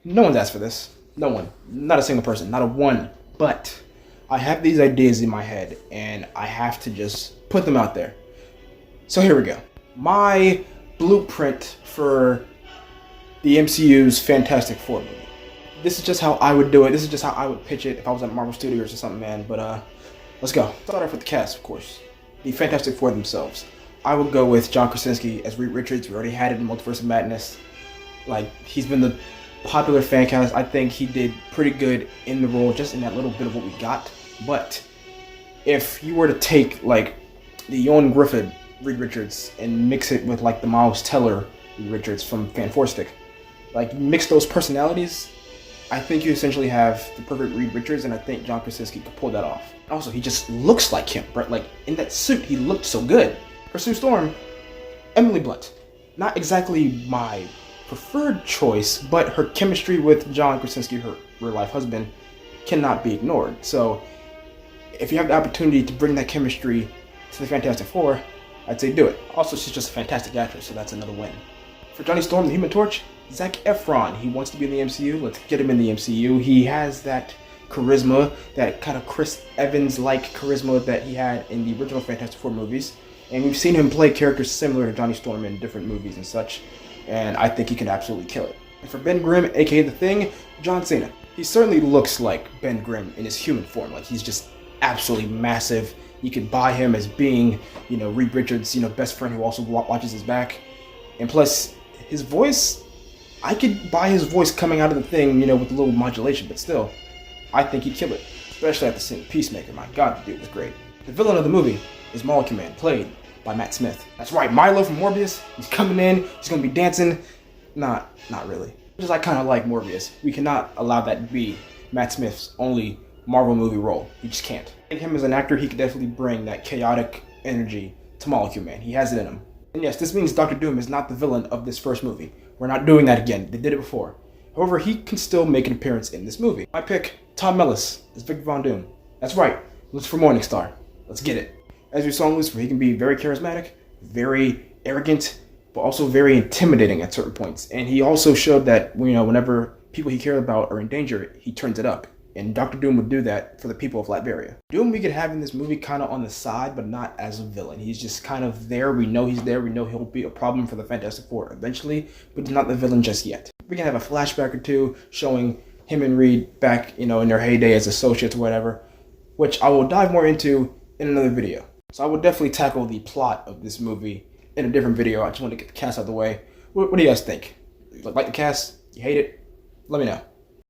No one's asked for this. No one. Not a single person. Not a one. But I have these ideas in my head, and I have to just put them out there. So here we go. My blueprint for the MCU's Fantastic Four movie. This is just how I would do it. This is just how I would pitch it if I was at Marvel Studios or something, man. But let's go. Start off with the cast, of course. The Fantastic Four themselves. I would go with John Krasinski as Reed Richards. We already had it in Multiverse of Madness. Like, he's been the popular fan cast. I think he did pretty good in the role, just in that little bit of what we got. But if you were to take, like, the Ewan Griffith Reed Richards and mix it with, like, the Miles Teller Reed Richards from Fan Four Stick, like, mix those personalities, I think you essentially have the perfect Reed Richards, and I think John Krasinski could pull that off. Also, he just looks like him, right? Like, in that suit, he looked so good. For Sue Storm, Emily Blunt. Not exactly my preferred choice, but her chemistry with John Krasinski, her real-life husband, cannot be ignored. So, if you have the opportunity to bring that chemistry to the Fantastic Four, I'd say do it. Also, she's just a fantastic actress, so that's another win. For Johnny Storm, the Human Torch, Zac Efron. He wants to be in the MCU. Let's get him in the MCU. He has that charisma, that kind of Chris Evans-like charisma that he had in the original Fantastic Four movies. And we've seen him play characters similar to Johnny Storm in different movies and such. And I think he can absolutely kill it. And for Ben Grimm, aka The Thing, John Cena. He certainly looks like Ben Grimm in his human form. Like, he's just absolutely massive. You could buy him as being, Reed Richards', best friend who also watches his back. And plus, his voice, I could buy his voice coming out of The Thing, with a little modulation, but still, I think he'd kill it. Especially after seeing Peacemaker. My God, the dude was great. The villain of the movie is Molecule Man, played by Matt Smith. That's right, Milo from Morbius. He's coming in, he's gonna be dancing. Not really. Just I kind of like Morbius. We cannot allow that to be Matt Smith's only Marvel movie role. We just can't. I think him as an actor, he could definitely bring that chaotic energy to Molecule Man. He has it in him. And yes, this means Doctor Doom is not the villain of this first movie. We're not doing that again. They did it before. However, he can still make an appearance in this movie. My pick, Tom Ellis as Victor Von Doom. That's right, Lucifer Morningstar. Let's get it. As we saw in Lucifer, he can be very charismatic, very arrogant, but also very intimidating at certain points. And he also showed that, whenever people he cared about are in danger, he turns it up. And Dr. Doom would do that for the people of Latveria. Doom we could have in this movie kind of on the side, but not as a villain. He's just kind of there. We know he's there. We know he'll be a problem for the Fantastic Four eventually, but he's not the villain just yet. We can have a flashback or two showing him and Reed back, in their heyday as associates or whatever, which I will dive more into in another video. So I will definitely tackle the plot of this movie in a different video. I just want to get the cast out of the way. What do you guys think? You like the cast? You hate it? Let me know.